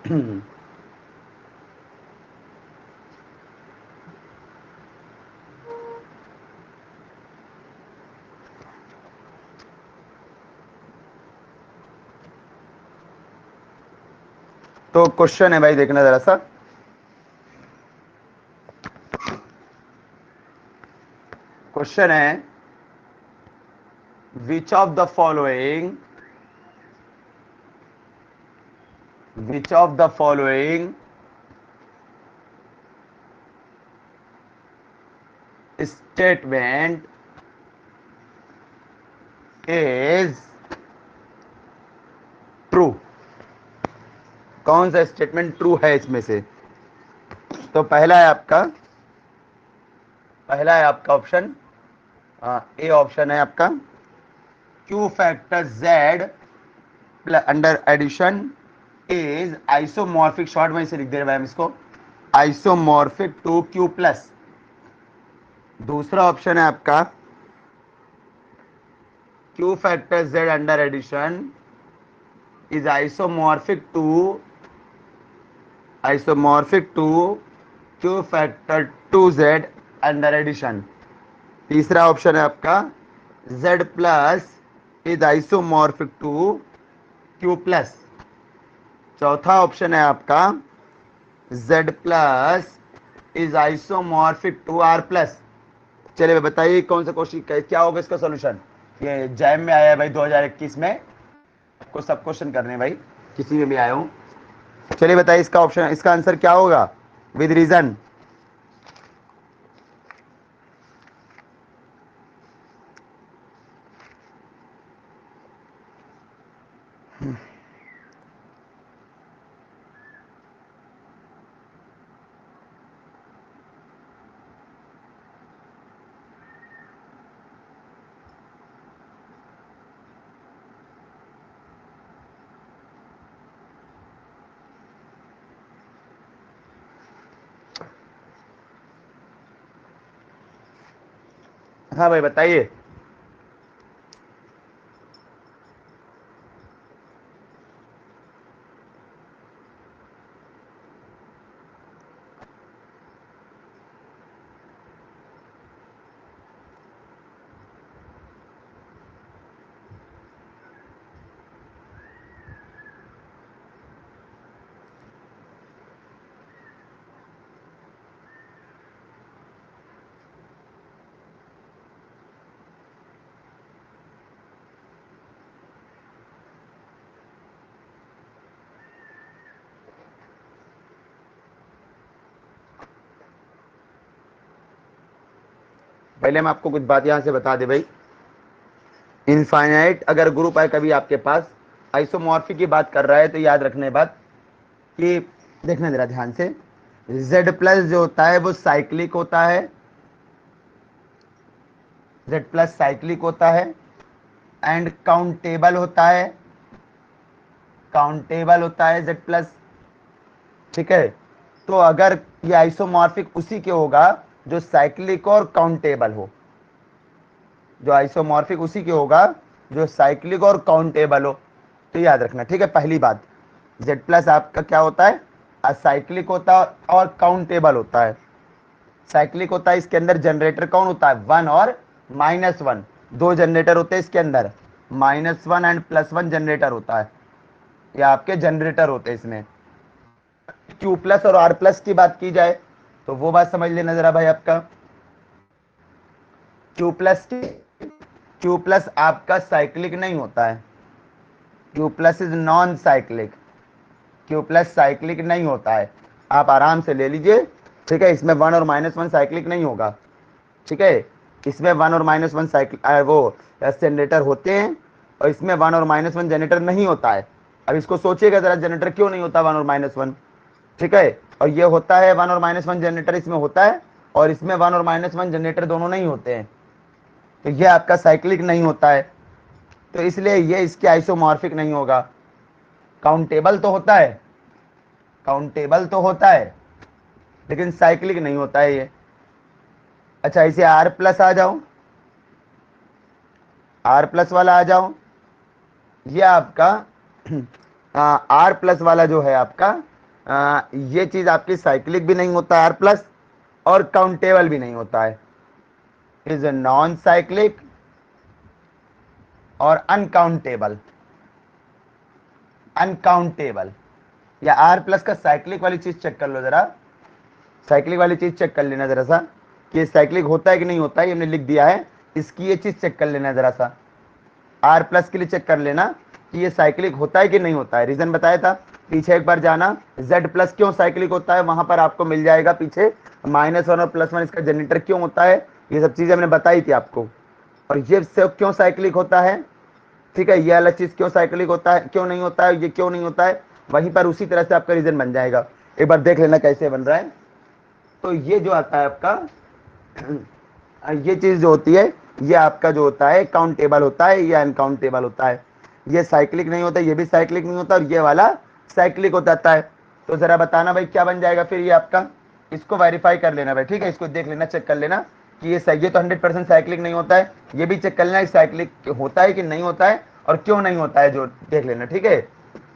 तो क्वेश्चन है भाई, देखना जरा सा। क्वेश्चन है, which of the following statement is true. कौन सा स्टेटमेंट ट्रू है इसमें से? तो पहला है आपका ऑप्शन ए, ऑप्शन है आपका Q factor Z under addition is isomorphic, short में इसे लिख दे रहे हैं हम इसको, आइसोमॉर्फिक टू क्यू प्लस। दूसरा ऑप्शन है आपका Q factor Z under addition is isomorphic to Q factor two Z under addition. तीसरा ऑप्शन है आपका z plus is isomorphic to Q plus. चौथा ऑप्शन है आपका z plus is isomorphic to r plus. चलिए बताइए कौन सा क्वेश्चन, क्या होगा इसका सॉल्यूशन? ये जैम में आया है भाई 2021 में, आपको सब क्वेश्चन करने हैं भाई, किसी में भी आया हूं। चलिए बताइए इसका ऑप्शन, इसका आंसर क्या होगा विद रीजन? हाँ भाई बताइए। पहले हम आपको कुछ बात यहां से बता दे भाई। इनफाइनाइट अगर ग्रुप है कभी आपके पास, आइसोमॉर्फिक की बात कर रहा है, तो याद रखने बात कि देखना जरा ध्यान से, Z प्लस जो होता है वो साइक्लिक होता है, Z प्लस साइक्लिक होता है एंड काउंटेबल होता है Z प्लस। ठीक है, तो अगर ये आइसोमॉर्फिक उसी के होगा जो साइक्लिक और काउंटेबल हो, जो आइसोमॉर्फिक उसी के होगा जो साइक्लिक और काउंटेबल हो, तो याद रखना। ठीक है, पहली बात, Z प्लस आपका क्या होता है? साइक्लिक होता है और काउंटेबल होता है। साइक्लिक होता है, इसके अंदर जनरेटर कौन होता है? 1 और -1, दो जनरेटर होते हैं इसके अंदर, -1 एंड +1 जनरेटर होता है, ये आपके जनरेटर होते हैं इसमें। क्यू प्लस और आर प्लस की बात की जाए तो वो बात समझ लेना जरा भाई आपका। क्यू प्लस आपका साइक्लिक नहीं होता है, Q plus is non cyclic, Q plus cyclic नहीं होता है, आप आराम से ले लीजिए। ठीक है, इसमें 1 और -1 साइक्लिक नहीं होगा। ठीक है, इसमें 1 और -1 साइकिल वो जनरेटर होते हैं, और इसमें 1 और -1 जनरेटर नहीं होता है। अब इसको सोचिएगा जरा, जनरेटर क्यों नहीं होता 1 और -1? ठीक है, और ये होता है 1 और -1 जनरेटर इसमें होता है, और इसमें 1 और -1 जनरेटर दोनों नहीं होते हैं, तो ये आपका साइक्लिक नहीं होता है, तो इसलिए ये इसके आइसोमॉर्फिक नहीं होगा। काउंटेबल तो होता है, काउंटेबल तो होता है, लेकिन साइक्लिक नहीं होता है ये। अच्छा, इसे आर प्लस आ जाओ, आर प्लस वाला आ जाओ, ये आपका आर प्लस वाला जो है आपका, ये चीज आपकी साइक्लिक भी नहीं होता है R प्लस, और काउंटेबल भी नहीं होता है। इज नॉन साइक्लिक और अनकाउंटेबल। अनकाउंटेबल या R प्लस का साइक्लिक वाली चीज चेक कर लो जरा, साइक्लिक वाली चीज चेक कर लेना जरा सा कि साइक्लिक होता है कि नहीं होता है, हमने लिख दिया है, इसकी ये चीज चेक कर लेना जरा सा। R प्लस के लिए चेक कर लेना कि ये साइक्लिक होता है कि नहीं होता है। रीजन बताया था, पीछे एक बार जाना, Z प्लस क्यों साइक्लिक होता है, वहां पर आपको मिल जाएगा पीछे -1 और +1 इसका जनरेटर क्यों होता है, ये सब चीजें हमने बताई थी आपको। और ये सब क्यों साइक्लिक होता है, ठीक है, ये अलग चीज क्यों साइक्लिक होता है, क्यों नहीं होता है, ये क्यों नहीं होता है, वहीं पर उसी तरह से आपका रीजन बन जाएगा। एक बार देख लेना कैसे बन रहा है। तो ये जो आता है आपका, ये चीज जो होती है, ये आपका जो होता है काउंटेबल होता है, ये अनकाउंटेबल होता है। ये साइक्लिक नहीं होता, ये भी साइक्लिक नहीं होता, और ये वाला साइक्लिक हो जाता है। तो जरा बताना भाई क्या बन जाएगा फिर ये आपका, इसको वेरीफाई कर लेना भाई, ठीक है, इसको देख लेना, चेक कर लेना कि ये तो 100% साइक्लिक नहीं होता है, ये भी चेक कर लेना साइक्लिक होता है कि नहीं होता है, और क्यों नहीं होता है, जो देख लेना, ठीक है।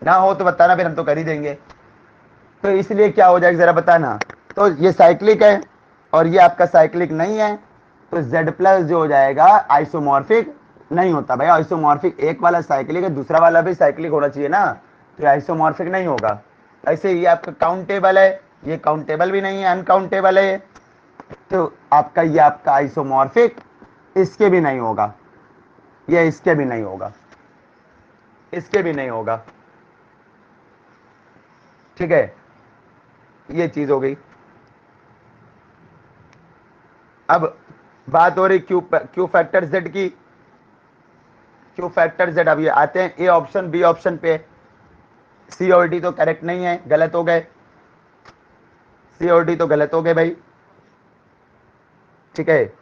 ना हो तो बताना, फिर हम तो कर ही देंगे। तो इसलिए क्या हो जाएगा जरा बताना। तो ये साइक्लिक है और ये आपका साइक्लिक नहीं है, तो Z प्लस जो हो जाएगा आइसोमॉर्फिक नहीं होता भाई। आइसोमॉर्फिक एक वाला साइक्लिक है, दूसरा वाला भी साइक्लिक होना चाहिए ना, तो आइसोमॉर्फिक नहीं होगा। ऐसे ये आपका काउंटेबल है, ये काउंटेबल भी नहीं है, अनकाउंटेबल है, तो आपका ये आपका आइसोमॉर्फिक इसके भी नहीं होगा, ये इसके भी नहीं होगा, इसके भी नहीं होगा, ठीक है, ये चीज हो गई। अब बात हो रही क्यू फैक्टर Z की। क्यू फैक्टर Z, अब ये आते हैं ए ऑप्शन बी ऑप्शन पे। सी और डी तो करेक्ट नहीं है, गलत हो गए, सी और डी तो गलत हो गए भाई, ठीक है।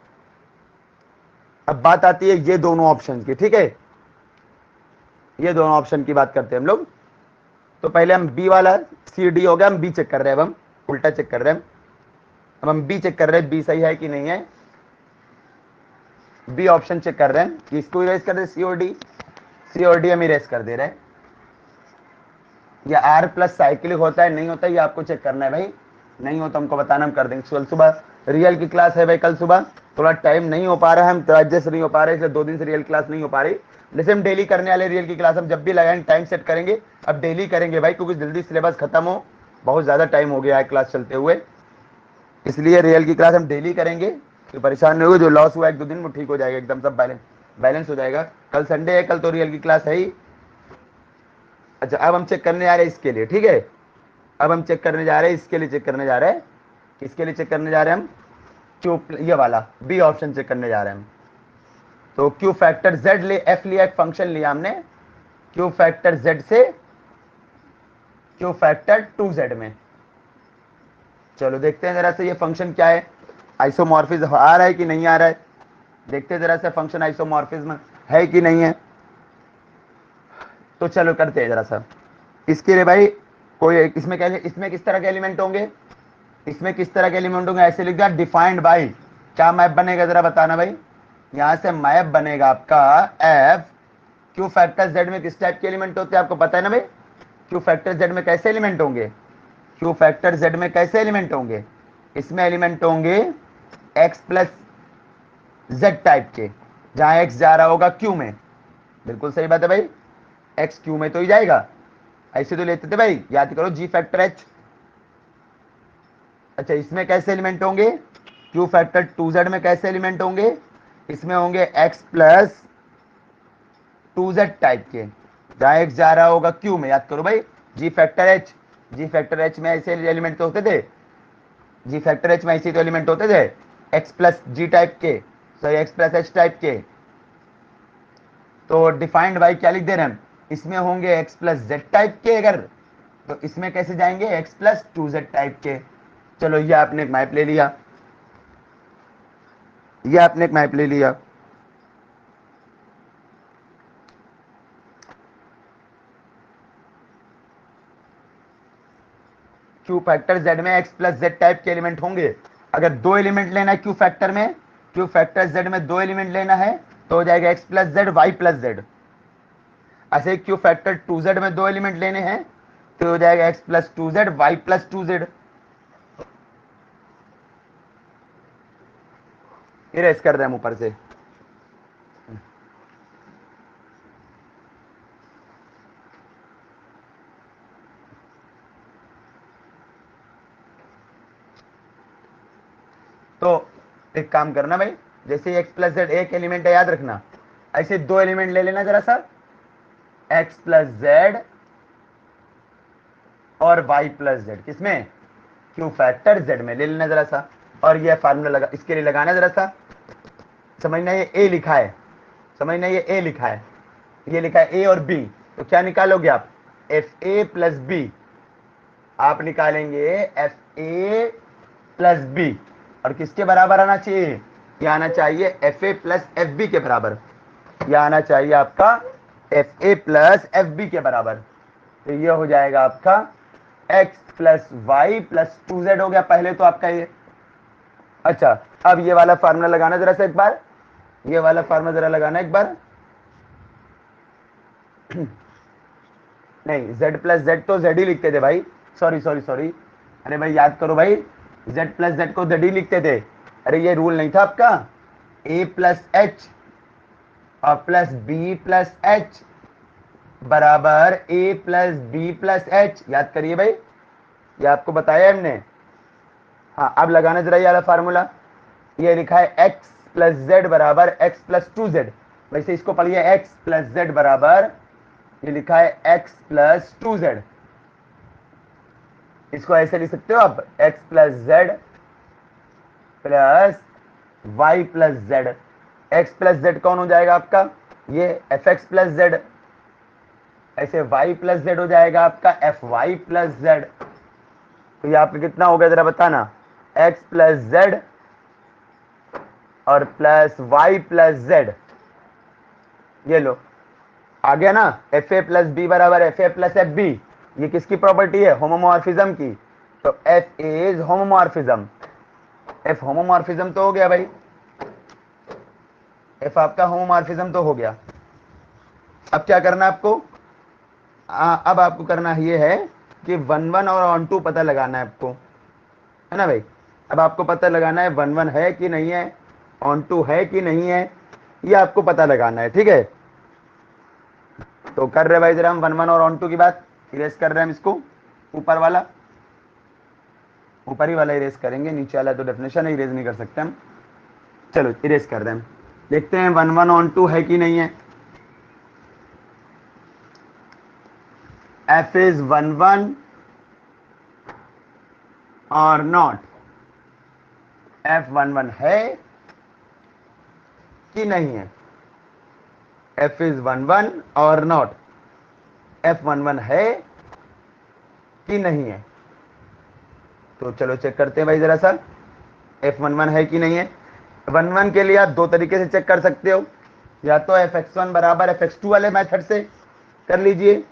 अब बात आती है ये दोनों ऑप्शन की, ठीक है, ये दोनों ऑप्शन की बात करते हैं हम लोग। तो पहले हम बी वाला, सी डी हो गया, हम बी चेक कर रहे हैं, अब हम उल्टा चेक कर रहे हैं, अब हम बी चेक कर रहे हैं, बी सही है कि नहीं है, बी ऑप्शन चेक कर रहे हैं कि इसको इरेज कर दे, सी और डी हम इरेज कर दे रहे हैं। या R प्लस साइक्लिक होता है नहीं होता है, ये आपको चेक करना है भाई, नहीं हो तो हमको बताना, हम कर देंगे। कल सुबह रियल की क्लास है भाई, कल सुबह थोड़ा टाइम नहीं हो पा रहा है, हम राज्य से नहीं हो पा रहे, इसलिए 2 दिन से रियल क्लास नहीं हो पा रही। जैसे हम डेली करने वाले रियल की क्लास, हम जब भी लगाएंगे टाइम सेट करेंगे, अब डेली करेंगे भाई, क्योंकि जल्दी सिलेबस खत्म हो, बहुत ज्यादा टाइम हो गया है क्लास चलते हुए, इसलिए रियल की क्लास हम डेली करेंगे। तो परेशान नहीं होगा, जो लॉस हुआ 1-2 दिन में ठीक हो जाएगा, एकदम सब बैलेंस हो जाएगा। कल संडे है, कल तो रियल की क्लास है ही। अच्छा, अब हम चेक करने जा रहे हैं इसके लिए, ठीक है, अब हम चेक करने जा रहे हैं इसके लिए, चेक करने जा रहे हैं, किसके लिए चेक करने जा रहे हैं हम, क्यू, ये वाला बी ऑप्शन चेक करने जा रहे हैं हम। तो क्यू फैक्टर Z ले, F लिया, एक फंक्शन लिया हमने, क्यू फैक्टर Z से क्यू फैक्टर 2Z में। चलो देखते हैं जरा से ये फंक्शन क्या है, आइसोमॉर्फिज्म आ रहा है कि नहीं आ रहा है, देखते हैं जरा से फंक्शन आइसोमॉर्फिज्म है कि नहीं है। तो चलो करते हैं जरा सा इसके लिए भाई, कोई इसमें क्या, इसमें किस तरह के एलिमेंट होंगे, इसमें किस तरह के एलिमेंट होंगे, ऐसे लिख दिया डिफाइंड बाय, क्या मैप बनेगा जरा बताना भाई। यहां से मैप बनेगा आपका एफ, क्यू फैक्टर Z में किस टाइप के एलिमेंट होते हैं आपको पता है ना भाई, क्यू फैक्टर Z में कैसे एलिमेंट होंगे, क्यू फैक्टर Z में कैसे एलिमेंट होंगे, इसमें एलिमेंट होंगे x प्लस Z टाइप के, जहां x जा रहा होगा क्यू में, बिल्कुल सही बात है भाई, x क्यू में तो ही जाएगा, ऐसे तो लेते थे भाई, याद करो जी फैक्टर h। अच्छा, इसमें कैसे एलिमेंट होंगे, क्यू फैक्टर 2Z में कैसे एलिमेंट होंगे, इसमें होंगे x प्लस 2Z टाइप के, जहां x जा रहा होगा क्यू में, याद करो भाई, जी फैक्टर h में ऐसे एलिमेंट तो होते थे, जी फैक्टर h में ऐसे तो एलिमेंट होते थे, x प्लस जी टाइप के, sorry x plus h type के। तो डिफाइंड बाय क्या लिख दे रहे हैं हम, इसमें होंगे x प्लस z टाइप के, अगर तो इसमें कैसे जाएंगे x प्लस 2Z टाइप के। चलो ये आपने एक मैप ले लिया, ये आपने एक मैप ले लिया, क्यू फैक्टर Z में x प्लस Z टाइप के एलिमेंट होंगे। अगर 2 एलिमेंट लेना है क्यू फैक्टर में, क्यू फैक्टर Z में 2 एलिमेंट लेना है तो हो जाएगा x plus Z, y plus Z। ऐसे क्यू फैक्टर 2Z में 2 एलिमेंट लेने हैं तो हो जाएगा x plus 2z y plus 2z। Erase कर दें हम ऊपर से। तो एक काम करना भाई, जैसे x प्लस जेड एक एलिमेंट है याद रखना, ऐसे दो एलिमेंट ले लेना जरा सा, x प्लस जेड और y प्लस जेड, किसमें, क्यू फैक्टर z में ले लेना जरा सा। और ये फार्मूला लगा, इसके लिए लगाना जरा सा, समझना ये a लिखा है, समझना ये a लिखा है, ये लिखा है a और b, तो क्या निकालोगे आप, एफ ए प्लस बी, आप निकालेंगे एफ ए प्लस बी, और किसके बराबर आना चाहिए, ये आना चाहिए F A plus F B के बराबर, ये आना चाहिए आपका F A plus F B के बराबर। तो ये हो जाएगा आपका x plus Y plus 2z हो गया पहले तो आपका ये। अच्छा, अब ये वाला फार्मूला लगाना जरा सा एक बार, ये वाला फार्मूला जरा लगाना एक बार। नहीं, z प्लस जेड तो z ही लिखते थे भाई, सॉरी सॉरी सॉरी, अरे भाई याद करो भाई, z प्लस जेड को z ही लिखते थे। अरे ये रूल नहीं था आपका, a प्लस एच और प्लस बी प्लस एच बराबर a plus B plus H, याद करिए भाई, ये आपको बताया हमने। हाँ, अब लगाना जरा ये वाला फार्मूला, ये लिखा है x प्लस जेड बराबर x प्लस 2z, वैसे इसको पढ़िए x प्लस जेड बराबर, ये लिखा है x प्लस 2z, इसको ऐसे लिख सकते हो आप, x plus Z plus y plus Z. x plus Z कौन हो जाएगा आपका, ये fx प्लस जेड, ऐसे y प्लस जेड हो जाएगा आपका fy प्लस जेड। तो ये आपका कितना हो गया जरा बताना, x प्लस जेड और प्लस y प्लस जेड, ये लो आ गया ना, एफ ए प्लस बी बराबर F A plus F B, ये किसकी प्रॉपर्टी है, होमोमॉर्फिज्म की। तो F is homomorphism, F homomorphism तो हो गया भाई, एफ आपका होमोमॉर्फिज्म तो हो गया। अब क्या करना आपको, अब आपको करना ये है कि 1 1 और ऑन टू पता लगाना है आपको, है ना भाई। अब आपको पता लगाना है 1 1 है कि नहीं है, ऑन टू है कि नहीं है, ये आपको पता लगाना है, ठीक है। तो कर रहे भाई जरा हम 1 1 और ऑन टू की बात, इरेज कर रहे हैं हम इसको, ऊपर वाला, ऊपर ही वाला इरेज करेंगे, नीचे वाला तो डेफिनेशन है, इरेज नहीं कर सकते हम। चलो इरेज कर रहे हैं हम, देखते हैं 1 1 ऑन टू है कि नहीं है। एफ इज 1 1 और नॉट, एफ 1 1 है कि नहीं है, एफ इज 1 1 और नॉट, एफ 1 1 है कि नहीं है। तो चलो चेक करते हैं भाई जरा सा, एफ 1 1 है कि नहीं है। 1 1 के लिए आप दो तरीके से चेक कर सकते हो, या तो एफ एक्स वन बराबर एफ एक्स टू वाले मेथड से कर लीजिए,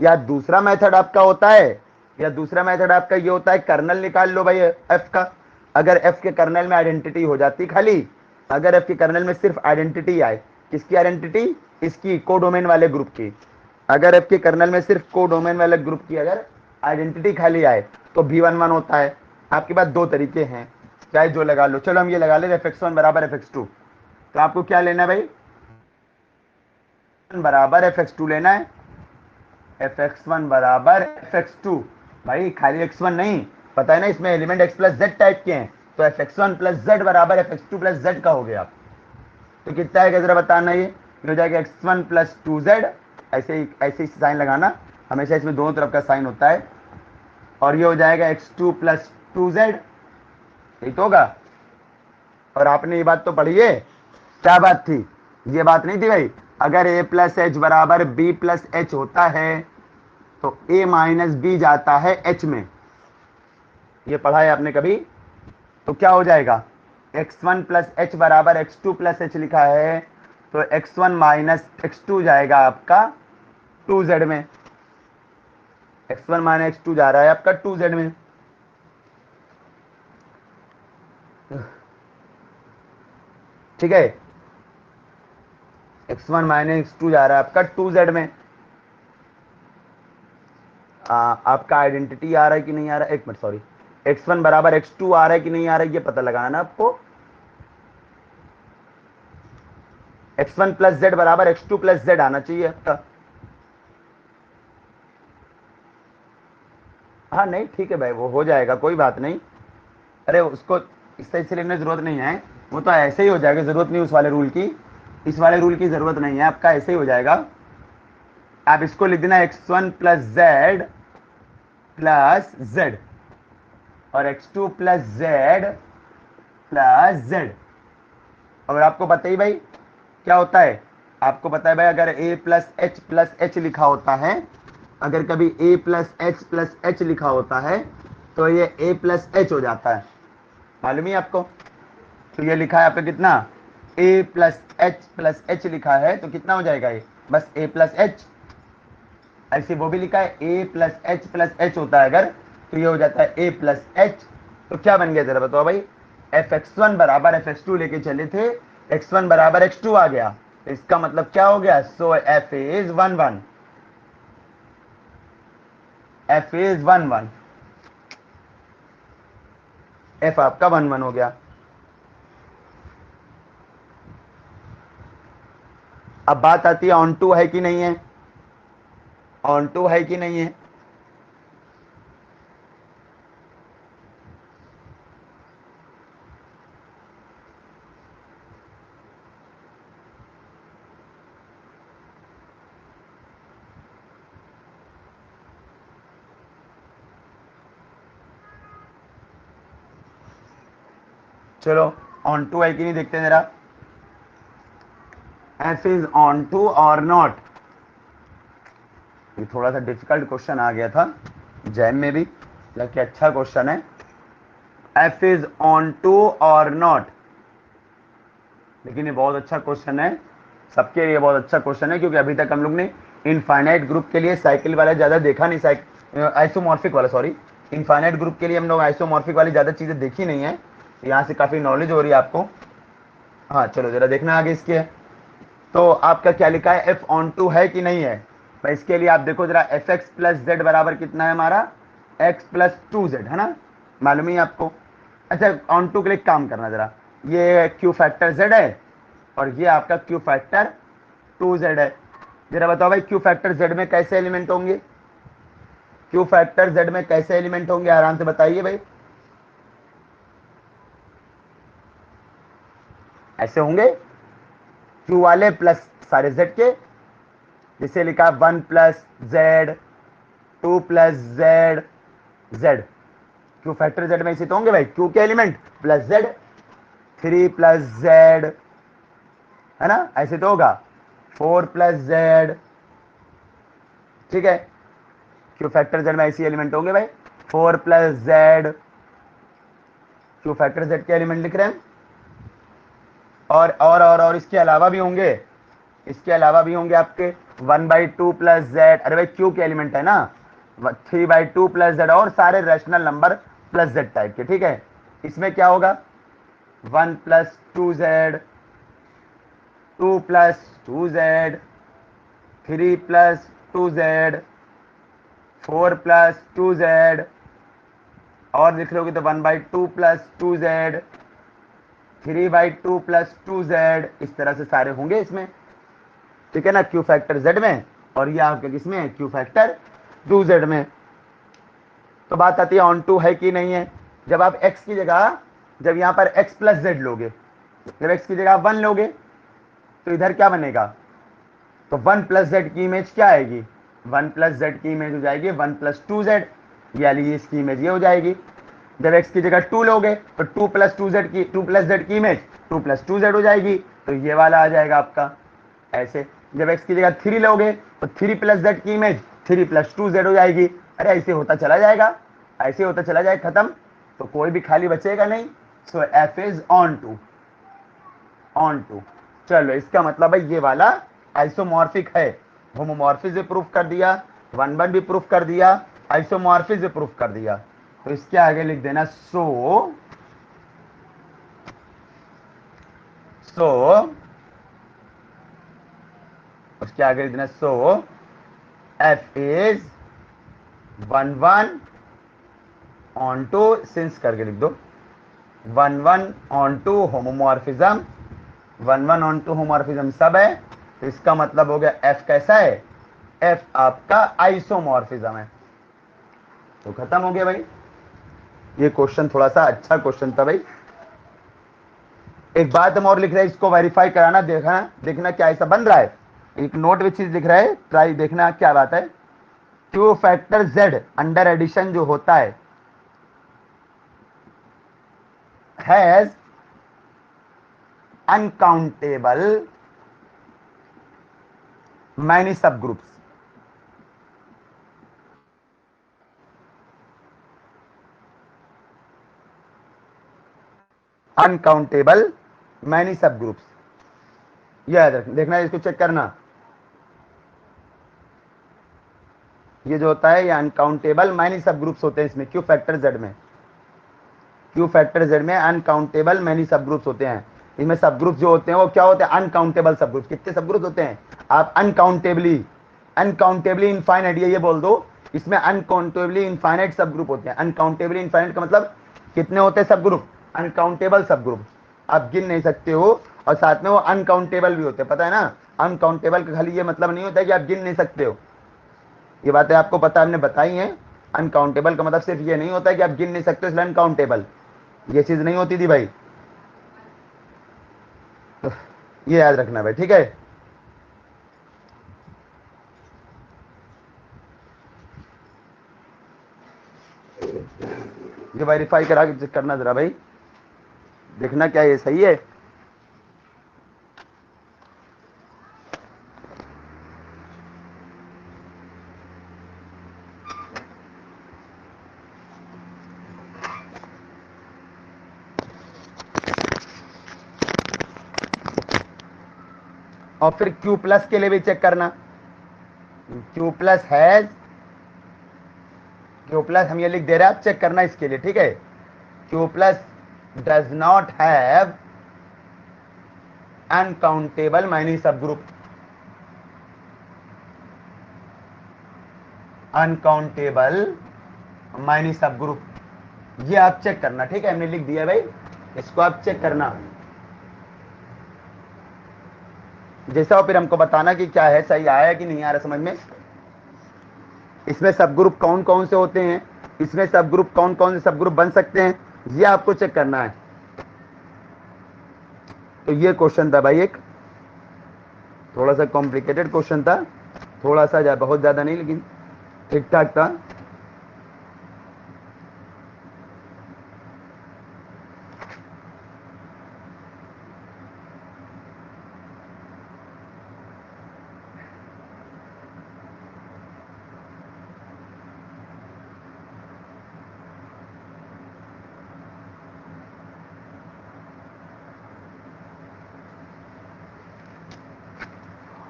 या दूसरा मेथड आपका होता है, या दूसरा मेथड आपका ये होता है कर्नल निकाल लो भाई एफ का। अगर एफ के कर्नल में आइडेंटिटी हो जाती खाली, अगर एफ के कर्नल में सिर्फ आइडेंटिटी आए, किसकी आइडेंटिटी, इसकी कोडोमेन वाले ग्रुप की, अगर एफ के कर्नल में सिर्फ कोडोमेन वाले ग्रुप की अगर आइडेंटिटी खाली आए तो v1 1 होता है। आपके पास दो तरीके हैं, चाहे जो लगा लो, चलो हम ये लगा ले एफ एक्स वन बराबर एफ एक्स टू, तो आपको क्या लेना है भाई, बराबर एफ एक्स टू लेना है, एफ एक्स वन बराबर एफ एक्स टू, भाई खाली एक्स वन नहीं, पता है ना इसमें element x plus z type के हैं, तो f x one plus z बराबर F x two plus z का हो गया। तो कितना है जरा बताना, ये हो जाएगा x one plus two Z, ऐसे ही साइन लगाना, हमेशा इसमें दोनों तरफ का साइन होता है, और ये हो जाएगा x two plus two Z, ठीक होगा। और आपने ये बात तो पढ़ी है, क्या बात थी, ये बात नहीं थी भाई, अगर a प्लस एच बराबर बी प्लस एच होता है तो a माइनस बी जाता है h में, ये पढ़ा है आपने कभी। तो क्या हो जाएगा, x1 प्लस एच बराबर x2 प्लस एच लिखा है, तो x1 माइनस x2 जाएगा आपका 2z में, x1 माइनस x2 जा रहा है आपका 2z में। ठीक है, x1 माइनस x2 जा रहा है आपका 2z में। आपका आइडेंटिटी आ रहा है कि नहीं आ रहा है, एक मिनट सॉरी, x1 बराबर x2 आ रहा है कि नहीं आ रहा है, ये पता लगाना ना आपको। x1 प्लस जेड बराबर x2 प्लस जेड आना चाहिए आपका। हाँ नहीं ठीक है भाई, वो हो जाएगा, कोई बात नहीं। अरे उसको इस तरह से लिखने की जरूरत नहीं है, वो तो ऐसे ही हो जाएगा, जरूरत नहीं उस वाले रूल की, इस वाले रूल की जरूरत नहीं है, आपका ऐसे ही हो जाएगा। आप इसको लिख देना x1 प्लस जेड और x2 प्लस जेड। और आपको पता ही भाई क्या होता है, आपको पता है भाई, अगर प्लस एच लिखा होता है, अगर कभी प्लस एच लिखा होता है तो ये a प्लस एच हो जाता है, मालूम है आपको। तो ये लिखा है आपका कितना, प्लस एच लिखा है तो कितना हो जाएगा ये, बस a प्लस एच। ऐसे वो भी लिखा है प्लस एच होता है अगर, तो ये हो जाता है a प्लस एच। तो क्या बन गया जरा बताओ भाई, fx1 बराबर fx2 लेके चले थे, x1 बराबर x2 आ गया, तो इसका मतलब क्या हो गया, सो f is 1 1, f is 1 1, f आपका 1 1 हो गया। अब बात आती है ऑन टू है कि नहीं है, ऑन टू है कि नहीं है। चलो ऑन टू है कि नहीं देखते हैं जरा, एफ इज ऑन टू और नॉट। ये थोड़ा सा डिफिकल्ट क्वेश्चन आ गया था जैम में भी, लेकिन अच्छा क्वेश्चन है। एफ इज ऑन टू और नॉट, लेकिन ये बहुत अच्छा क्वेश्चन है, सबके लिए बहुत अच्छा क्वेश्चन है, क्योंकि अभी तक हम लोग ने इनफाइनाइट ग्रुप के लिए साइकिल वाला ज्यादा देखा नहीं, आइसोमॉर्फिक वाला सॉरी, इनफाइनाइट ग्रुप के लिए हम लोग आइसोमॉर्फिक वाली ज्यादा चीजें देखी नहीं है, यहाँ से काफी नॉलेज हो रही है आपको। हाँ चलो जरा देखना आगे इसके। तो आपका क्या लिखा है, एफ ऑन टू है कि नहीं है। भाई इसके लिए आप देखो जरा, एफ एक्स प्लस जेड बराबर कितना है हमारा, एक्स प्लस टू जेड, है ना, मालूम ही आपको। अच्छा ऑन टू के लिए काम करना जरा, ये क्यू फैक्टर जेड है और ये आपका क्यू फैक्टर टू जेड है। जरा बताओ भाई क्यू फैक्टर जेड में कैसे एलिमेंट होंगे, क्यू फैक्टर जेड में कैसे एलिमेंट होंगे, आराम से बताइए भाई। ऐसे होंगे, क्यू वाले प्लस सारे जेड के, जिसे लिखा 1 + z 2 + z, Q factor Z में इसे तो होंगे भाई, क्यू के एलिमेंट प्लस जेड, 3 + z, है ना, ऐसे तो होगा, 4 + z, ठीक है। क्यू फैक्टर जेड में ऐसे एलिमेंट होंगे भाई, 4 + z, क्यू फैक्टर जेड के एलिमेंट लिख रहे हैं। और इसके अलावा भी होंगे, इसके अलावा भी होंगे आपके 1/2 + z, अरे भाई क्यू के एलिमेंट है ना, 3/2 + z, और सारे rational number plus z type के, ठीक है। इसमें क्या होगा, 1 + 2z, 2 + 2z, 3 + 2z, 4 + 2z, और लिख लोगे तो 1/2 + 2z, 3/2 + 2z, इस तरह से सारे होंगे इसमें, ठीक है ना, क्यू फैक्टर जेड में। और ये आपके किसमें है, क्यू फैक्टर 2z में। तो बात आती है ऑन टू है कि नहीं है। जब आप x की जगह, जब यहाँ पर x + z लोगे, जब x की जगह आप 1 लोगे तो इधर क्या बनेगा, तो 1 + z की इमेज क्या आएगी, 1 + z की इमेज हो जाएगी 1 + 2z, यानी इसकी इमेज ये हो जाएगी। जब x की जगह 2 लोगे तो 2 + 2z की, 2 + z की इमेज 2 + 2z हो जाएगी, तो ये वाला आ जाएगा आपका ऐसे। जब x की जगह 3 लोगे तो 3 + z की इमेज 3 + 2z हो जाएगी। अरे ऐसे होता चला जाएगा, ऐसे होता चला जाएगा, खत्म, तो कोई भी खाली बचेगा नहीं। So f is onto, onto. चलो इसका मतलब है ये वाला आइसोमॉर्फिक है, होमोमॉर्फिज्म प्रूफ कर दिया, 1 1 भी प्रूफ कर दिया, आइसोमॉर्फिज्म प्रूफ कर दिया। तो इसके आगे लिख देना सो उसके आगे लिख देना F is 1 onto since करके लिख दो, 1 onto homomorphism, 1 onto homomorphism सब है, तो इसका मतलब हो गया एफ कैसा है, एफ आपका आइसोमॉर्फिज्म है। तो खत्म हो गया भाई। ये क्वेश्चन थोड़ा सा अच्छा क्वेश्चन था भाई। एक बात हम और लिख रहे हैं, इसको वेरीफाई कराना, देखना देखना क्या ऐसा बन रहा है। एक नोट विच चीज लिख रहा है, ट्राई देखना क्या बात है। Q factor Z under addition जो होता है has uncountable many subgroups. Uncountable many subgroups, याद रखना, देखना इसको चेक करना। ये जो होता है ये अनकाउंटेबल मैनी सब ग्रुप्स होते हैं इसमें, क्यू फैक्टर जेड में, क्यू फैक्टर जेड में अनकाउंटेबल मैनी सब ग्रुप्स होते हैं। इसमें सब ग्रुप जो होते हैं वो क्या होते हैं, अनकाउंटेबल सब ग्रुप। कितने सब ग्रुप होते हैं, आप अनकाउंटेबली, अनकाउंटेबली इनफाइनाइट ये बोल दो, इसमें अनकाउंटेबली इनफाइनाइट सब ग्रुप होते हैं। अनकाउंटेबली इनफाइनाइट का मतलब कितने होते हैं सब ग्रुप, अनकाउंटेबल सब ग्रुप, आप गिन नहीं सकते हो। और साथ में वो अनकाउंटेबल भी होते हैं, पता है ना। अनकाउंटेबल का खाली ये मतलब नहीं होता है कि आप गिन नहीं सकते हो, ये बातें आपको पता, हमने बताई हैं। अनकाउंटेबल का मतलब सिर्फ ये नहीं होता है कि आप गिन नहीं सकते हो इसलिए अनकाउंटेबल, ये चीज नहीं होती थी भाई, तो ये याद रखना भाई, ठीक है। ये वेरीफाई करा के चेक करना जरा भाई, देखना क्या ये सही है। और फिर Q प्लस के लिए भी चेक करना, Q plus has, Q plus हम ये लिख दे रहे हैं, आप चेक करना इसके लिए, ठीक है। Q plus does not have uncountable many सब ग्रुप, अनकाउंटेबल मैनी सब ग्रुप, ये आप चेक करना, ठीक है। हमने लिख दिया भाई, इसको आप चेक करना, जैसा हो फिर हमको बताना कि क्या है, सही आया कि नहीं आ रहा समझ में। इसमें सब ग्रुप कौन कौन से होते हैं, इसमें सब ग्रुप कौन कौन से सब ग्रुप बन सकते हैं, ये आपको चेक करना है। तो ये क्वेश्चन था भाई, एक थोड़ा सा कॉम्प्लिकेटेड क्वेश्चन था, थोड़ा सा बहुत ज्यादा नहीं लेकिन ठीक ठाक था।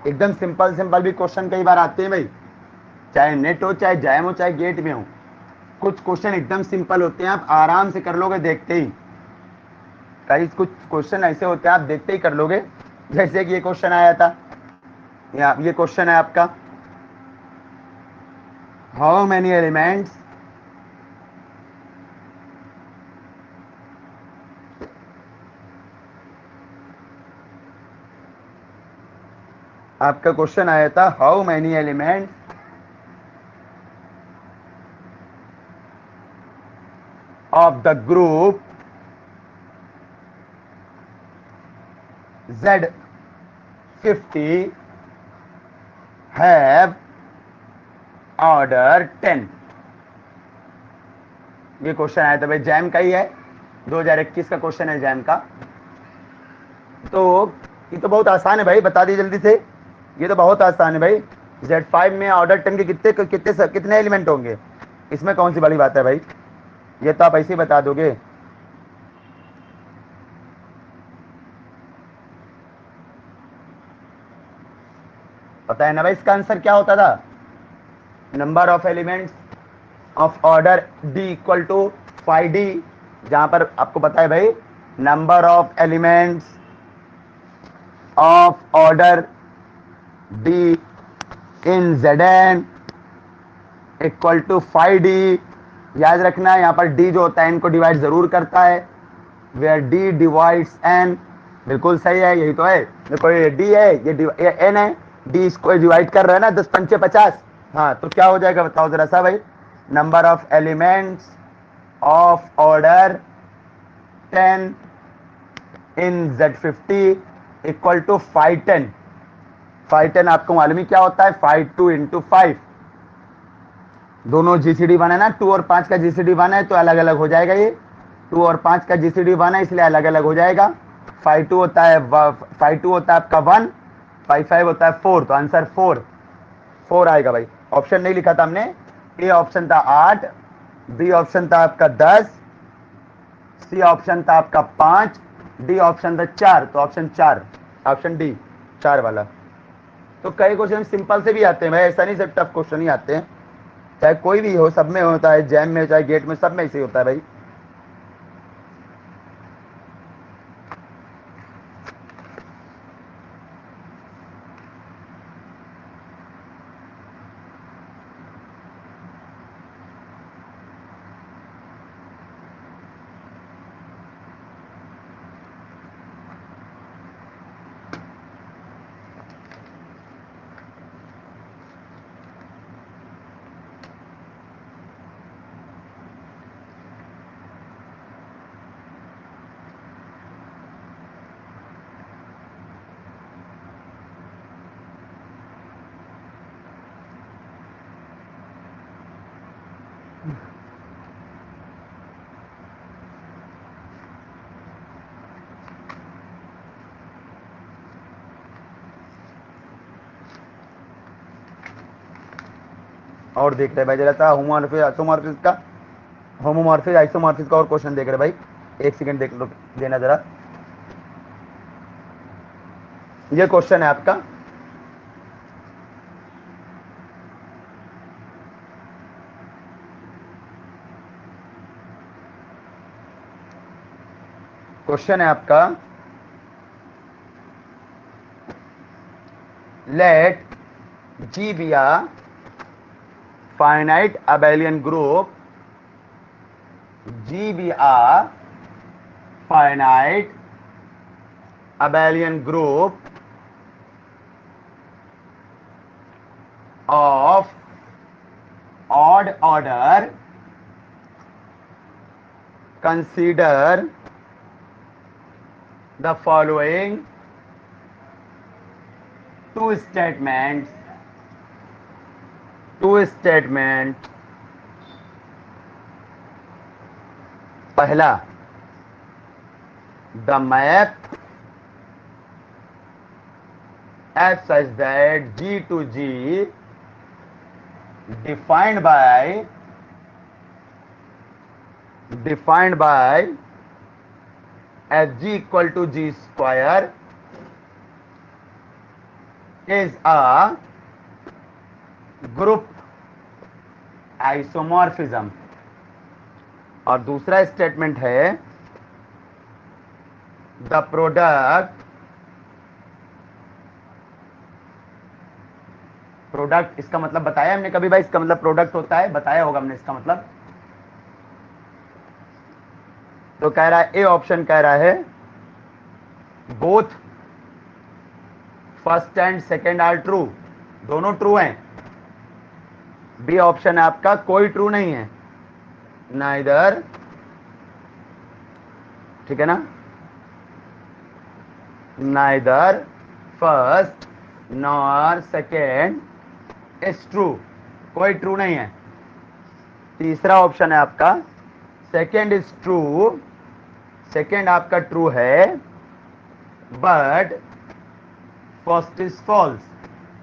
एकदम सिंपल सिंपल भी क्वेश्चन कई बार आते हैं भाई, चाहे नेट हो, चाहे जैम हो, चाहे गेट में हो, कुछ क्वेश्चन एकदम सिंपल होते हैं, आप आराम से कर लोगे देखते ही। कई कुछ क्वेश्चन ऐसे होते हैं आप देखते ही कर लोगे, जैसे कि ये क्वेश्चन आया था, ये क्वेश्चन है आपका, हाउ मेनी एलिमेंट्स आपका क्वेश्चन आया था, how many elements of the group Z50 have order 10। ये क्वेश्चन आया था भाई, जैम का ही है, 2021 का क्वेश्चन है जैम का। तो ये तो बहुत आसान है भाई, बता दी जल्दी से, ये तो बहुत आसान है भाई। Z5 में ऑर्डर 10 के कितने कितने कितने एलिमेंट होंगे, इसमें कौन सी बड़ी बात है भाई, ये तो आप ऐसे ही बता दोगे। पता है ना भाई इसका आंसर क्या होता था, number of elements of order D equal to 5D, जहां पर आपको पता है भाई number of elements of order D in Zn equal to 5d। याद रखना है यहाँ पर d जो होता है n को डिवाइड जरूर करता है, वेयर d डिवाइड्स n। बिल्कुल सही है, यही तो है। देखो ये d है, ये n है, d इसको डिवाइड कर रहा है ना, 10 पंचे 50। हाँ तो क्या हो जाएगा बताओ जरा सा भाई। Number of elements of order 10 in Z50 equal to 510। 510 आपको मालूम ही क्या होता है, 5 2 इंटू 5। दोनों जीसीडी बना है ना, 2 और 5 का जीसीडी बना है तो अलग अलग हो जाएगा। ये 2 और 5 का जीसीडी बना है इसलिए अलग अलग हो जाएगा। 5 2 होता है 5 2 होता है आपका 1, 5 5 होता है 4, तो आंसर 4 आएगा भाई। ऑप्शन नहीं लिखा था हमने। ए ऑप्शन था 8, बी ऑप्शन था आपका 10, सी ऑप्शन था आपका 5, डी ऑप्शन था 4, तो ऑप्शन 4, ऑप्शन डी 4 वाला। तो कई क्वेश्चन सिंपल से भी आते हैं भाई, ऐसा नहीं सब टफ क्वेश्चन ही आते हैं। चाहे कोई भी हो, सब में होता है, जैम में चाहे गेट में, सब में ऐसे ही होता है भाई। और देख रहे भाई जरा सा होमोमॉर्फिक आइसोमॉर्फिक का, होमोमॉर्फिक आइसोमॉर्फिक का और क्वेश्चन देख रहे भाई। एक सेकंड देख लो, देना जरा। ये क्वेश्चन है आपका, क्वेश्चन है आपका, late G be a finite abelian group, G be a finite abelian group of odd order. Consider the following two statements. पहला, the map as such that G to G defined by as G equal to G square is a group isomorphism. और दूसरा statement है the product, इसका मतलब बताया हमने कभी भाई, इसका मतलब प्रोडक्ट होता है, बताया होगा हमने इसका मतलब। तो कह रहा है, ए ऑप्शन कह रहा है both first and second are true, दोनों ट्रू हैं। बी ऑप्शन है आपका कोई ट्रू नहीं है, नाइदर, ठीक है ना, neither first nor second is true, कोई ट्रू नहीं है। तीसरा ऑप्शन है आपका सेकेंड इज ट्रू, सेकेंड आपका ट्रू है, बट फर्स्ट इज फॉल्स,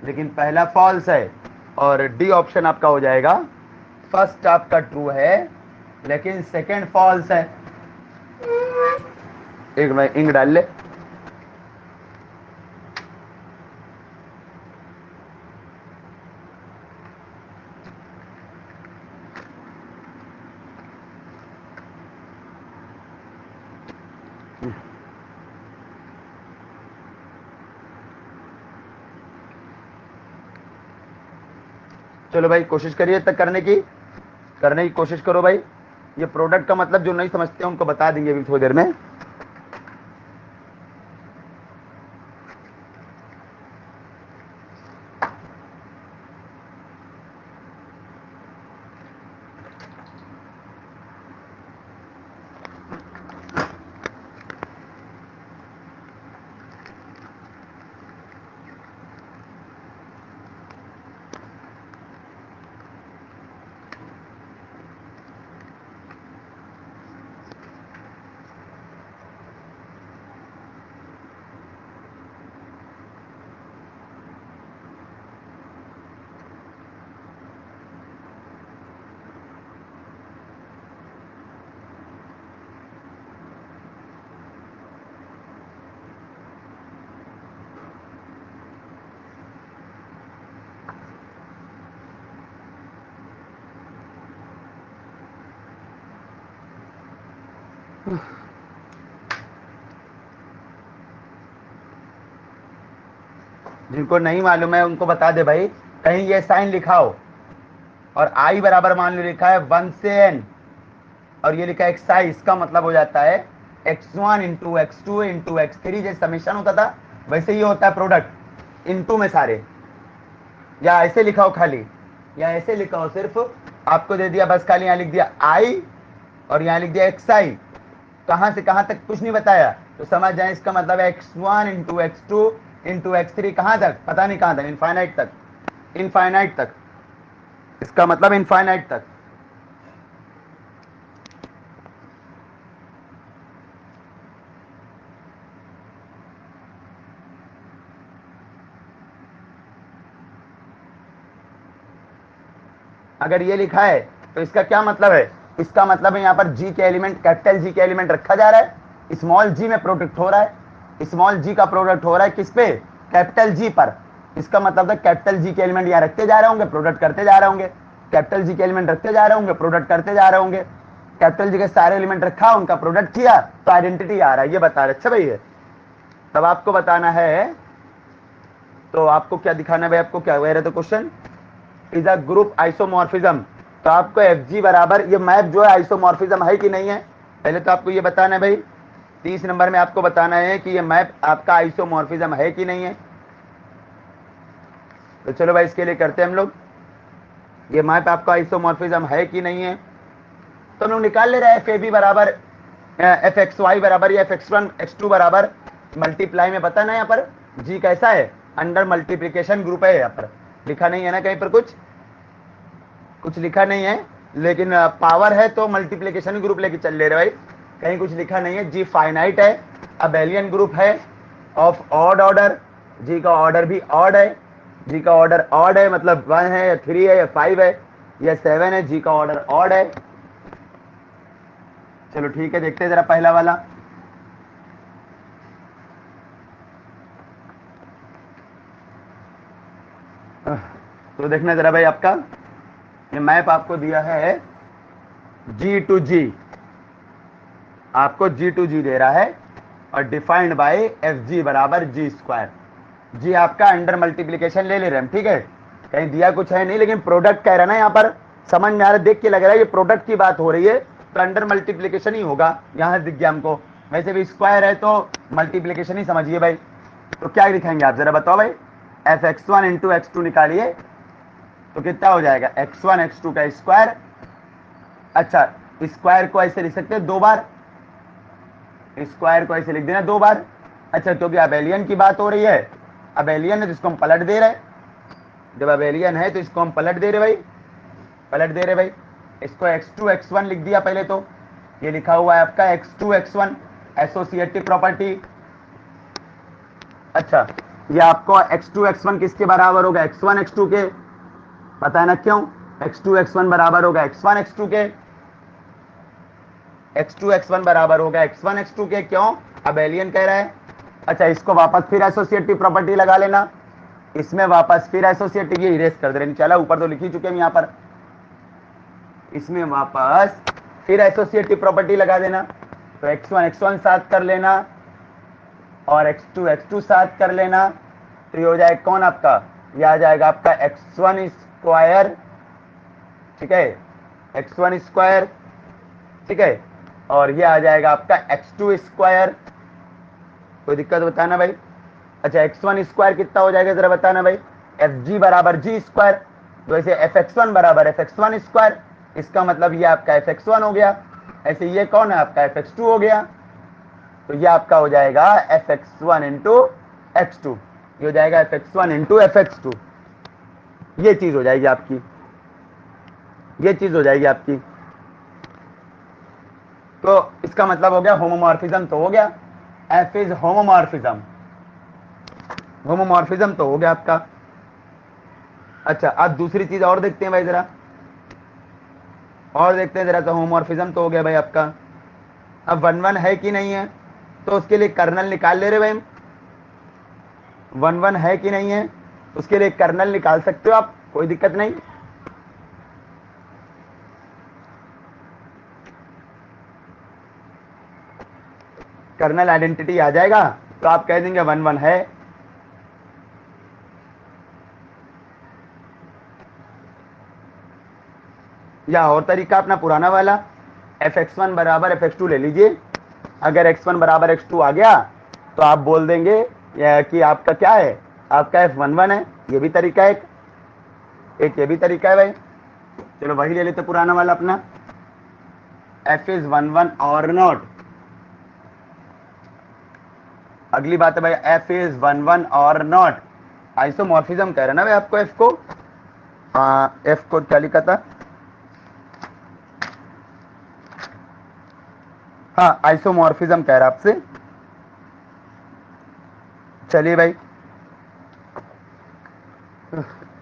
लेकिन पहला फॉल्स है। और डी ऑप्शन आपका हो जाएगा फर्स्ट आपका ट्रू है लेकिन सेकेंड फॉल्स है। एक मैं इंक डाल ले। चलो भाई कोशिश करिए तक करने की कोशिश करो भाई। ये प्रोडक्ट का मतलब जो नहीं समझते उनको बता देंगे अभी थोड़ी देर में। जिनको नहीं मालूम है उनको बता दे भाई, कहीं ये साइन लिखा हो और आई बराबर मान लो लिखा है 1 से n और ये लिखा है एक्स आई, इसका मतलब हो जाता है x1 into x2 into x3, जैसे समीशन होता था वैसे ही होता है प्रोडक्ट इंटू में सारे। या ऐसे लिखा हो खाली, या ऐसे लिखा हो सिर्फ, आपको दे दिया बस खाली यहाँ लिख दिया आई और यहाँ लिख दिया एक्स आई, कहां से कहां तक कुछ नहीं बताया, तो समझ जाए इसका मतलब है x1 into x2 into x3, कहां तक पता नहीं कहां तक, इनफाइनाइट तक, इनफाइनाइट तक, इसका मतलब इनफाइनाइट तक। अगर ये लिखा है तो इसका क्या मतलब है, इसका मतलब है यहाँ पर जी के एलिमेंट, कैपिटल जी के एलिमेंट रखा जा रहा है, स्मॉल जी में प्रोडक्ट हो रहा है, स्मॉल जी का प्रोडक्ट हो रहा है किस पे, कैपिटल जी पर। इसका मतलब है कैपिटल जी के एलिमेंट यहाँ रखते जा रहे होंगे, प्रोडक्ट करते जा रहे होंगे, कैपिटल जी के एलिमेंट रखते जा रहे होंगे, प्रोडक्ट करते जा रहे होंगे, कैपिटल जी के सारे एलिमेंट रखा, उनका प्रोडक्ट किया तो आइडेंटिटी आ रहा है, ये बता रहे। अच्छा भाई है, तब आपको बताना है, तो आपको क्या दिखाना है भाई, आपको क्या कह रहे थे question, is a group isomorphism. तो आपको एफ जी बराबर, ये मैप जो है आइसोमॉर्फिज्म है कि नहीं है, पहले तो आपको ये बताना है भाई। 30 नंबर में आपको बताना है कि ये मैप आपका आइसोमॉर्फिज्म है कि नहीं है। तो चलो भाई इसके लिए करते हैं हम लोग, ये मैप आपका आइसोमॉर्फिज्म है कि नहीं है। तो हम लोग निकाल ले रहे हैं एफ ए बी बराबर एफ एक्स वाई बराबर या F x one X two बराबर मल्टीप्लाई में बताना है। यहाँ पर जी कैसा है, अंडर मल्टीप्लीकेशन ग्रुप है, यहाँ पर लिखा नहीं है ना कहीं पर, कुछ लिखा नहीं है, लेकिन पावर है तो मल्टीप्लीकेशन ग्रुप लेके चल ले रहे भाई, कहीं कुछ लिखा नहीं है। जी फाइनाइट है, अबेलियन ग्रुप है ऑफ ऑड ऑर्डर, जी का ऑर्डर भी ऑड है, जी का ऑर्डर ऑड है, मतलब 1 है या 3 है या 5 है या 7 है, जी का ऑर्डर ऑड है। चलो ठीक है, देखते हैं जरा पहला वाला। तो देखना जरा भाई, आपका ये मैप आपको दिया है जी टू जी, आपको जी टू जी दे रहा है और डिफाइंड बाय एफ जी बराबर जी स्क्वायर। जी आपका अंडर मल्टीप्लीकेशन ले रहे हैं हम, ठीक है, कहीं दिया कुछ है नहीं, लेकिन प्रोडक्ट कह रहा है ना, यहाँ पर समझ में आ रहा है, देख के लग रहा है ये प्रोडक्ट की बात हो रही है, तो अंडर मल्टीप्लीकेशन ही होगा, यहाँ दिख गया हमको। वैसे भी स्क्वायर है तो मल्टीप्लीकेशन ही समझिए भाई। तो क्या लिखेंगे आप जरा बताओ भाई, F x one into X two निकालिए तो कितना हो जाएगा, x1 x2 का स्क्वायर। अच्छा, स्क्वायर को ऐसे लिख सकते हैं 2 बार, स्क्वायर को ऐसे लिख देना 2 बार। अच्छा, क्योंकि अबेलियन की बात हो रही है, अबेलियन है तो इसको हम पलट दे रहे, जब अबेलियन है तो इसको हम पलट दे रहे भाई, पलट दे रहे भाई। इसको x2 x1 लिख दिया पहले, तो ये लिखा हुआ है आपका x2 x1 एसोसिएटिव प्रॉपर्टी। अच्छा, ये आपको x2 x1 किसके बराबर होगा, x1 x2 के, पता है ना क्यों, x2 x1 बराबर होगा x1 x2 के, x2 x1 बराबर होगा x1 x2 के, क्यों, अबेलियन कह रहा है। अच्छा, इसको वापस फिर एसोसिएटिव प्रॉपर्टी लगा लेना, इसमें वापस फिर एसोसिएटिव, ये इरेज कर दे रहे, चला ऊपर तो लिख ही चुके हम यहाँ पर, इसमें वापस फिर एसोसिएटिव प्रॉपर्टी लगा देना। तो x1 x1 साथ कर लेना और x2 x2 साथ कर लेना, तो ये हो जाएगा कौन आपका, ये आ जाएगा आपका x1 स्क्वायर, ठीक है, x1 स्क्वायर, ठीक है, और ये आ जाएगा आपका x2 स्क्वायर। कोई दिक्कत बताना भाई। अच्छा x1 स्क्वायर कितना हो जाएगा जरा बताना भाई। fg बराबर जी स्क्वायर, तो ऐसे fx1 बराबर fx1 स्क्वायर, इसका मतलब ये आपका fx1 हो गया। ऐसे ये कौन है आपका fx2 हो गया, तो ये आपका हो जाएगा fx1 इंटू x2, ये हो जाएगा fx1 इंटू fx2, ये चीज हो जाएगी आपकी, ये चीज हो जाएगी आपकी। तो इसका मतलब हो गया होमोमॉर्फिज्म तो हो गया, f इज होमोमॉर्फिज्म, होमोमॉर्फिज्म तो हो गया आपका। अच्छा अब दूसरी चीज और देखते हैं भाई जरा, और देखते हैं जरा, तो होमोमॉर्फिज्म तो हो गया भाई आपका। अब 1 1 है कि नहीं है, तो उसके लिए कर्नल निकाल ले रहे भाई हम। 1 1 है कि नहीं है, उसके लिए कर्नल निकाल सकते हो आप, कोई दिक्कत नहीं। कर्नल आइडेंटिटी आ जाएगा तो आप कह देंगे 1 1 है। या और तरीका अपना पुराना वाला, fx1 बराबर fx2 ले लीजिए। अगर x1 बराबर x2 आ गया तो आप बोल देंगे कि आपका क्या है, आपका f11 है। ये भी तरीका है, एक ये भी तरीका है भाई। चलो वही ले लेते पुराना वाला अपना, f इज 1 1 और नॉट। अगली बात है भाई f इज 1 1 और नॉट, आइसोमॉर्फिज्म कह रहे ना भाई आपको f को। f को क्या लिखा था, हाँ आइसोमॉर्फिज्म कह रहा आपसे। चलिए भाई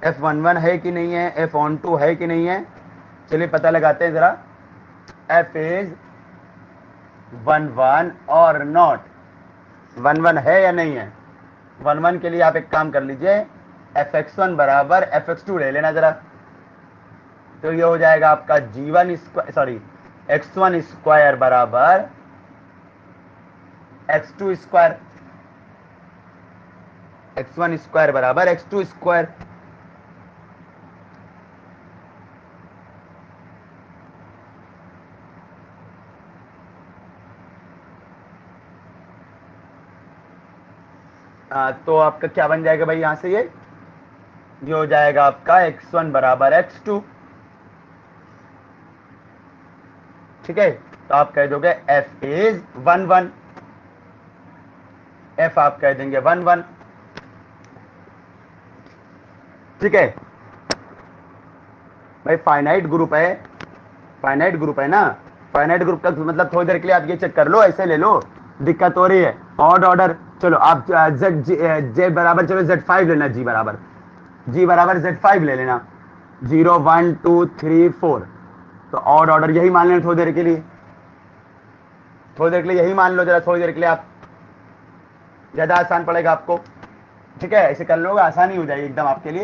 f11 है कि नहीं है, f12 है कि नहीं है, चलिए पता लगाते हैं जरा। f इज 1 1 और नॉट, 1 1 है या नहीं है। 1 1 के लिए आप एक काम कर लीजिए, fx1 बराबर fx2 ले लेना जरा, तो ये हो जाएगा आपका g1 सॉरी x1 स्क्वायर बराबर x2 स्क्वायर, x1 स्क्वायर बराबर x2 स्क्वायर। तो आपका क्या बन जाएगा भाई यहां से, ये हो जाएगा आपका x1 बराबर x2, ठीक है। तो आप कह दोगे f इज 1 1, f आप कह देंगे 1 1, ठीक है भाई। फाइनाइट ग्रुप है, फाइनाइट ग्रुप है ना, फाइनाइट ग्रुप का मतलब थोड़ी देर के लिए आप ये चेक कर लो, ऐसे ले लो, दिक्कत हो रही है। ऑड ऑर्डर, चलो आप z बराबर, चलो z5 लेना, g बराबर z5 ले लेना, 0 1 2 3 4, तो ऑड ऑर्डर यही मान लेना थोड़ी देर के लिए, थोड़ी देर के लिए यही मान लो जरा, थोड़ी देर के लिए आप, ज्यादा आसान पड़ेगा आपको, ठीक है। ऐसे कर लोगे आसानी हो जाएगी एकदम आपके लिए।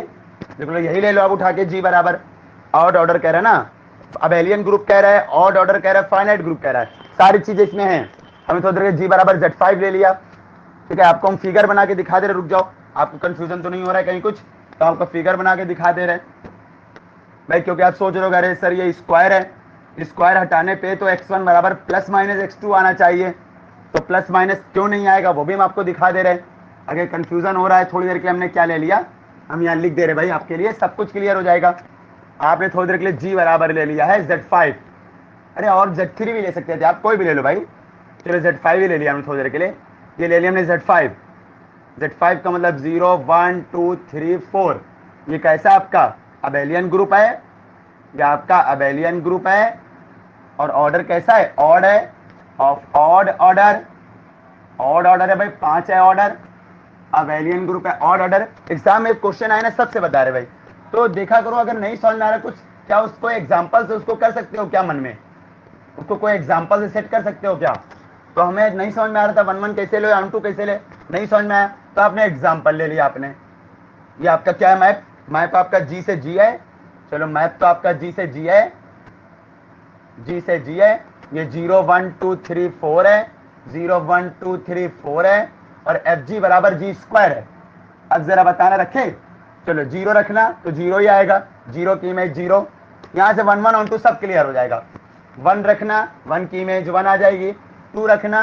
देख लो यही ले लो आप उठा के, जी बराबर ऑड ऑर्डर कह रहा है ना, अब एलियन ग्रुप कह रहा है, ऑड ऑर्डर कह रहा है, फाइनाइट ग्रुप कह रहा है, सारी चीजें इसमें हैं। हमें थोड़ी देर जी बराबर z5 ले लिया, ठीक है। आपको हम फिगर बना के दिखा दे रहे, रुक जाओ, आपको कंफ्यूजन तो नहीं हो रहा है कहीं कुछ, तो आपको फिगर बना के दिखा दे रहे भाई, क्योंकि आप सोच रहे हो अरे सर ये स्क्वायर है, स्क्वायर हटाने पे तो x1 बराबर प्लस माइनस x2 आना चाहिए, तो प्लस माइनस क्यों नहीं आएगा वो भी हम आपको दिखा दे रहे। अगर कंफ्यूजन हो रहा है थोड़ी देर के लिए, हमने क्या ले लिया, हम यहाँ लिख दे रहे भाई आपके लिए, सब कुछ क्लियर हो जाएगा। आपने थोड़ी देर के लिए जी बराबर ले लिया है z5, अरे और z3 भी ले सकते थे आप, कोई भी ले लो भाई, चलो z5 ही ले लिया हमने थोड़ी देर के लिए, ये ले लिया हमने z5। z5 का मतलब 0 1 2 3 4, ये कैसा आपका अबेलियन ग्रुप है, ये आपका अबेलियन ग्रुप है, और ऑर्डर कैसा है, ऑड है, of odd order, odd order है भाई, 5 है ऑर्डर, अबेलियन ग्रुप है, ऑड ऑर्डर। एग्जाम में क्वेश्चन आए ना सबसे बता रहे भाई, तो देखा करो, अगर नहीं समझ में आ रहा कुछ, क्या उसको एग्जाम्पल से उसको कर सकते हो क्या, मन में उसको कोई एग्जाम्पल से सेट कर सकते हो क्या। तो हमें नहीं समझ में आ रहा था 1 1 कैसे लो, 1 2 कैसे ले, नहीं समझ में आया तो आपने एग्जाम्पल ले लिया आपने। ये आपका क्या है, मैप, मैप आपका जी से जी है, चलो मैप तो आपका जी से जी है, जी से जी है, ये 0 1 2 3 4 है, 0 1 2 3 4 है, और एफ जी बराबर जी स्क्वायर है। अब जरा बताना रखे, चलो जीरो रखना तो जीरो ही आएगा, जीरो की इमेज जीरो, यहां से 1 1 ऑन 2 सब क्लियर हो जाएगा। 1 रखना, 1 की इमेज 1 आ जाएगी। 2 रखना,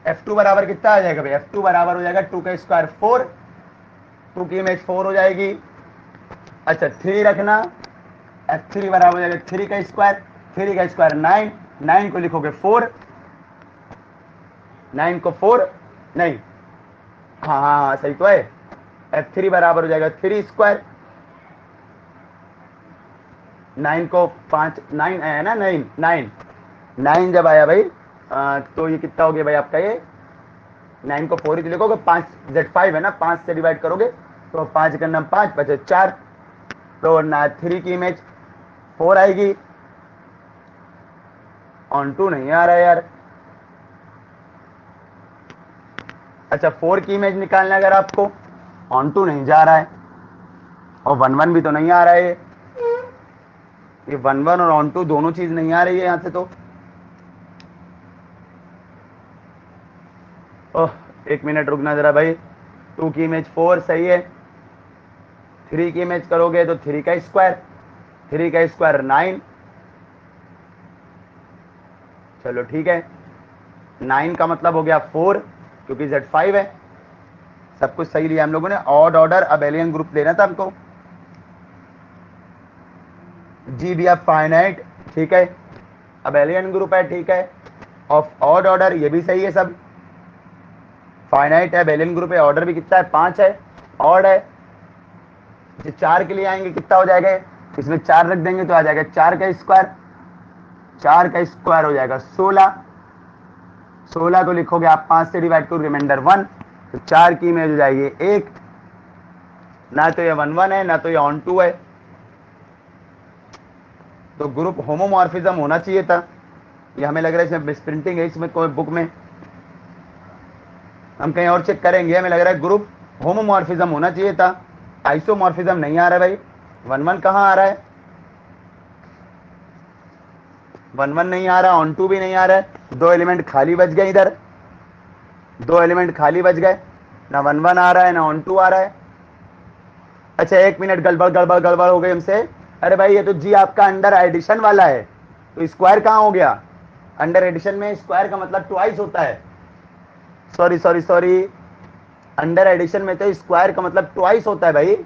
F2 बराबर कितना आ जाएगा भाई, F2 बराबर हो जाएगा 2 का स्क्वायर 4, 2 की इमेज 4 हो जाएगी। अच्छा 3 रखना, F3 बराबर हो जाएगा 3 का स्क्वायर, 3 का स्क्वायर 9, 9 को लिखोगे 4, 9 को 4 नहीं, हाँ हाँ हाँ सही तो है। F3 बराबर हो जाएगा 3 स्क्वायर, 9 को 5, 9 है ना, 9 9 9 जब आया भाई तो ये कितना हो गया भाई आपका, ये 9 को 4 ही तो लिखोगे, 5 Z5 है ना, 5 से डिवाइड करोगे तो 5 का नाम 5 बचे 4, तो ना 3 की इमेज 4 आएगी। ऑन टू नहीं आ रहा है यार। अच्छा 4 की इमेज निकालना अगर आपको, ऑन टू नहीं जा रहा है, और 1 1 भी तो नहीं आ रहा है, ये 1 1 और ऑन टू दोनों चीज नहीं आ रही है यहां से तो। ओह एक मिनट रुकना जरा भाई। 2 की इमेज 4 सही है, 3 की इमेज करोगे तो 3 का स्क्वायर, 3 का स्क्वायर 9, चलो ठीक है, 9 का मतलब हो गया 4 क्योंकि Z5 है। सब कुछ सही लिया हम लोगों ने। ऑड ऑर्डर अबेलियन ग्रुप लेना था हमको। जी भैया फाइनाइट ठीक है, अबेलियन ग्रुप है ठीक है, ऑफ ऑड ऑर्डर ये भी सही है सब। फाइनाइट है, अबेलियन ग्रुप है, ऑर्डर भी कितना है 5 है, ऑड है। जो 4 के लिए आएंगे कितना हो जाएगा, इसमें 4 रख देंगे तो आ जाएगा 4 का स्क्वायर, 4 का स्क्वायर हो जाएगा 16, 16 को लिखोगे आप 5 से डिवाइड करो रिमाइंडर 1, तो 4 की इमेज हो जाएगी 1, ना तो ये 1 1 है ना तो ये ऑन 2 है, तो ग्रुप होमोमॉर्फिज्म होना चाहिए था। ये हमें लग रहा है इसमें मिसप्रिंटिंग है, इसमें कोई बुक में हम कहीं और चेक करेंगे, हमें लग रहा है ग्रुप होमोमॉर्फिज्म होना चाहिए था, आइसोमॉर्फिज्म नहीं आ रहा है भाई। 1 1 कहाँ आ रहा है, 1 1 नहीं आ रहा, ऑन 2 भी नहीं आ रहा है, 2 एलिमेंट खाली बच गए इधर, 2 एलिमेंट खाली बच गए, ना 1 1 आ रहा है ना ऑन 2 आ रहा है। अच्छा 1 मिनट, गड़बड़ गड़बड़ गड़बड़ हो गई हमसे। अरे भाई ये तो जी आपका अंडर एडिशन वाला है, तो स्क्वायर कहाँ हो गया, अंडर एडिशन में स्क्वायर का मतलब ट्वाइस होता है, sorry sorry sorry, under addition में तो स्क्वायर का मतलब ट्वाइस होता है भाई,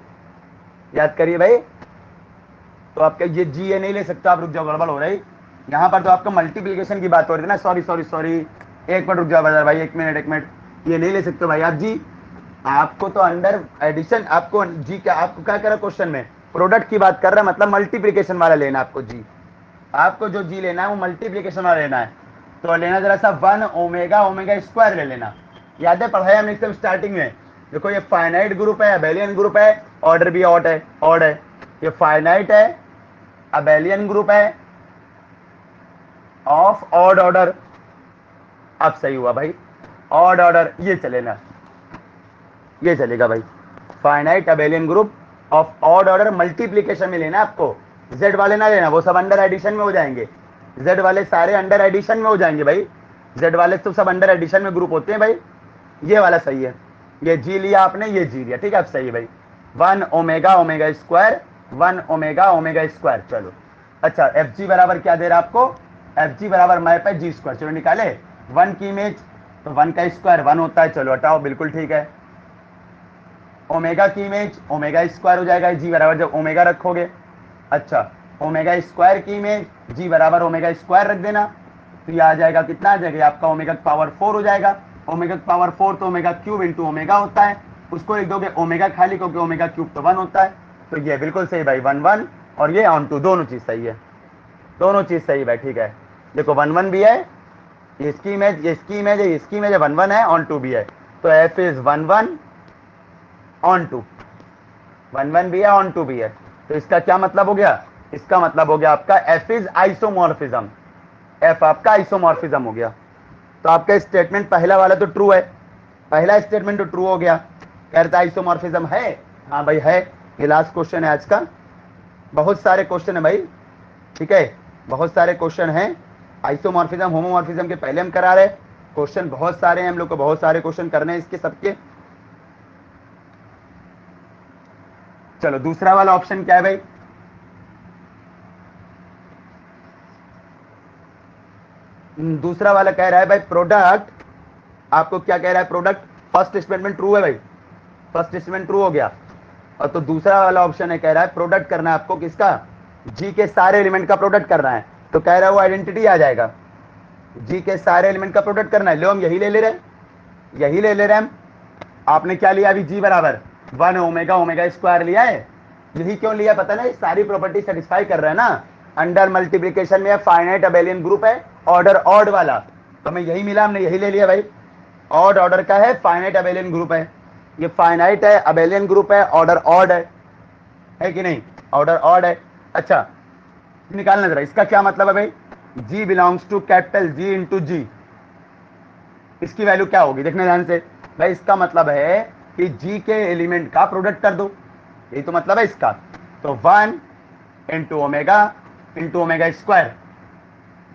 याद करिए भाई। तो आपका ये जी ये नहीं ले सकते आप, रुक जाओ गड़बड़ हो रही, यहाँ पर तो आपका मल्टीप्लीकेशन की बात हो रही है ना, सॉरी सॉरी सॉरी, एक मिनट रुक जाओ भाई, एक मिनट एक मिनट, ये नहीं ले सकते भाई आप जी, आपको तो अंडर एडिशन, आपको जी क्या, आपको क्या कह रहा क्वेश्चन में, प्रोडक्ट की बात कर रहा है, मतलब मल्टीप्लीकेशन वाला लेना आपको जी, आपको जो जी लेना है वो मल्टीप्लीकेशन वाला लेना है, तो लेना जरा सा 1 ओमेगा ओमेगा स्क्वायर ले लेना, याद है पढ़ाया हमने एकदम स्टार्टिंग में। देखो ये फाइनाइट ग्रुप है, अबेलियन ग्रुप है, ऑर्डर भी ऑड है, ऑड है, ये फाइनाइट है, अबेलियन ग्रुप है, ऑफ ऑड ऑर्डर, अब सही हुआ भाई, ऑड ऑर्डर ये चलेगा, ये चलेगा भाई, finite abelian group of odd order multiplication में लेना आपको, जेड वाले ना लेना, वो सब अंडर एडिशन में हो जाएंगे, जेड वाले सारे अंडर एडिशन में हो जाएंगे भाई, जेड वाले तो सब अंडर एडिशन में ग्रुप होते हैं भाई, ये वाला सही है, ये जी लिया आपने, ये जी लिया, ठीक है अब सही है भाई, 1 omega omega square, 1 omega omega square, चलो। अच्छा एफ जी बराबर क्या दे रहा है आपको, एफ जी बराबर मैप है जी स्क्वायर, चलो निकाले, 1 की इमेज तो 1 का स्क्वायर 1 होता है, चलो हटाओ बिल्कुल ठीक है, ओमेगा की इमेज ओमेगा स्क्वायर हो जाएगा, जी बराबर जब ओमेगा रखोगे, अच्छा ओमेगा स्क्वायर की इमेज जी बराबर ओमेगा स्क्वायर रख देना, तो ये आ जाएगा कितना आ जाएगा आपका ओमेगा पावर 4 हो जाएगा, ओमेगा पावर 4 तो ओमेगा क्यूब इंटू ओमेगा होता है, उसको लिख दोगे ओमेगा खाली क्योंकि ओमेगा क्यूब तो 1 होता है, तो ये बिल्कुल सही भाई 1 1, और ये ऑन 2 दोनों चीज सही है, दोनों चीज सही भाई, ठीक है। देखो 1 1 भी है, इसकी इमेज इसकी इमेज है, इसकी इमेज 1 1 है, ऑन 2 भी है, तो एफ इज 1 1 ऑन 2, 1 1 भी है ऑन 2 भी है, तो इसका क्या मतलब हो गया, इसका मतलब हो गया आपका एफ इज आइसोमॉर्फिज्म, एफ आपका आइसोमॉर्फिज्म हो गया। तो आपका स्टेटमेंट पहला वाला तो ट्रू है, पहला स्टेटमेंट तो ट्रू हो गया, कहता आइसोमॉर्फिज्म है, हाँ भाई है, ये लास्ट क्वेश्चन है आज का, बहुत सारे क्वेश्चन है भाई, ठीक है बहुत सारे क्वेश्चन हैं, आइसोमॉर्फिज्म होमोमॉर्फिज्म के पहले हम करा रहे, क्वेश्चन बहुत सारे हैं, हम लोग को बहुत सारे क्वेश्चन करने हैं इसके सबके। चलो दूसरा वाला ऑप्शन क्या है भाई? दूसरा वाला कह रहा है भाई प्रोडक्ट, आपको क्या कह रहा है? प्रोडक्ट, फर्स्ट स्टेटमेंट ट्रू है भाई, फर्स्ट स्टेटमेंट ट्रू हो गया। और तो दूसरा वाला ऑप्शन है, कह रहा है प्रोडक्ट करना है आपको, किसका? जी के सारे एलिमेंट का प्रोडक्ट करना है। तो कह रहा है वो आइडेंटिटी आ जाएगा, जी के सारे एलिमेंट का प्रोडक्ट करना है। लो हम यही ले ले रहे हैं, यही ले ले रहे हैं हम। आपने क्या लिया अभी? जी बराबर 1 ओमेगा ओमेगा स्क्वायर लिया है। यही क्यों लिया पता नहीं, सारी प्रॉपर्टी सेटिस्फाई कर रहा है ना। अंडर मल्टीप्लीकेशन में फाइनाइट अबेलियन ग्रुप है, ऑर्डर ऑड वाला, तो हमें यही मिला, हमने यही ले लिया भाई। ऑड ऑर्डर का है, फाइनाइट अबेलियन ग्रुप है, ये फाइनाइट है, अबेलियन ग्रुप है, ऑर्डर ऑड है कि नहीं? ऑर्डर ऑड है। अच्छा निकालना जरा, इसका क्या मतलब है भाई? G belongs to capital g into g, इसकी वैल्यू क्या होगी? देखने ध्यान से भाई, इसका मतलब है कि जी के एलिमेंट का प्रोडक्ट कर दो, यही तो मतलब है इसका। तो 1 इंटू ओमेगा स्क्वायर,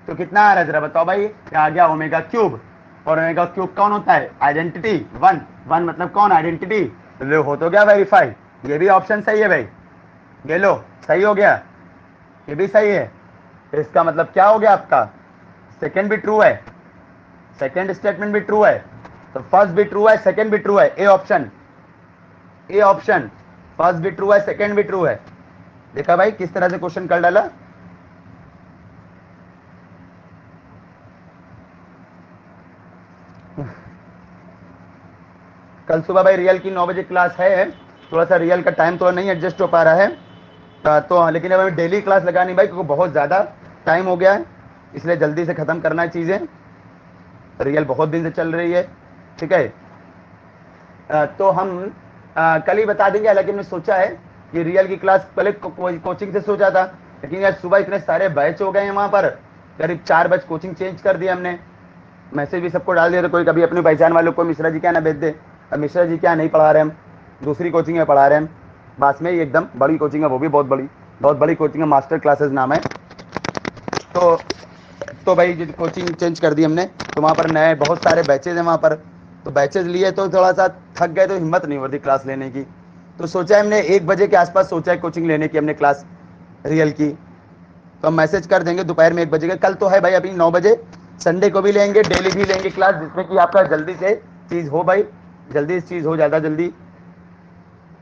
तो कितना आ रहा है जरा बताओ भाई? क्या आ गया? Omega cube. और ओमेगा क्यूब कौन होता है? आइडेंटिटी 1, 1 मतलब कौन? आइडेंटिटी। लो हो तो गया वेरीफाई, ये भी ऑप्शन सही है भाई, ये लो सही हो गया, ये भी सही है। इसका मतलब क्या हो गया आपका? सेकंड भी ट्रू है, सेकंड स्टेटमेंट भी ट्रू है, तो फर्स्ट भी ट्रू है, सेकंड भी ट्रू है। A option, A option, first भी ट्रू है, सेकंड भी ट्रू है। देखा भाई किस तरह से क्वेश्चन कर डाला। कल सुबह भाई रियल की 9 बजे क्लास है, थोड़ा सा रियल का टाइम थोड़ा नहीं एडजस्ट हो पा रहा है, तो लेकिन अब हमें डेली क्लास लगानी भाई, क्योंकि बहुत ज़्यादा टाइम हो गया है, इसलिए जल्दी से ख़त्म करना है चीज़ें। रियल बहुत दिन से चल रही है, ठीक है। तो हम कल ही बता देंगे, हालांकि हमने सोचा है कि रियल की क्लास पहले कोचिंग से सोचा था, लेकिन यार सुबह इतने सारे बैच हो गए हैं वहाँ पर, करीब 4 बैच कोचिंग चेंज कर दिया हमने, मैसेज भी सबको डाल दिया। तो कोई कभी अपनी पहचान वालों को मिश्रा जी क्या ना भेज दे। अब मिश्रा जी क्या नहीं पढ़ा रहे हम, दूसरी कोचिंग में पढ़ा रहे हैं, पास में ही एकदम बड़ी कोचिंग है, वो भी बहुत बड़ी कोचिंग है, मास्टर क्लासेस नाम है। तो भाई जो कोचिंग चेंज कर दी हमने, तो वहाँ पर नए बहुत सारे बैचेज हैं वहाँ पर, तो बैचेज लिए तो थोड़ा सा थक गए, तो हिम्मत नहीं होती क्लास लेने की। तो सोचा है हमने 1 बजे के आसपास सोचा है कोचिंग लेने की हमने क्लास रियल की, तो हम मैसेज कर देंगे दोपहर में 1 बजे का। कल तो है भाई अभी 9 बजे, संडे को भी लेंगे, डेली भी लेंगे क्लास, जिसमें कि आपका जल्दी से चीज़ हो भाई, जल्दी चीज़ हो, ज़्यादा जल्दी।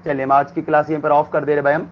चलिए हम आज की क्लास यहीं पर ऑफ कर दे रहे भाई हम।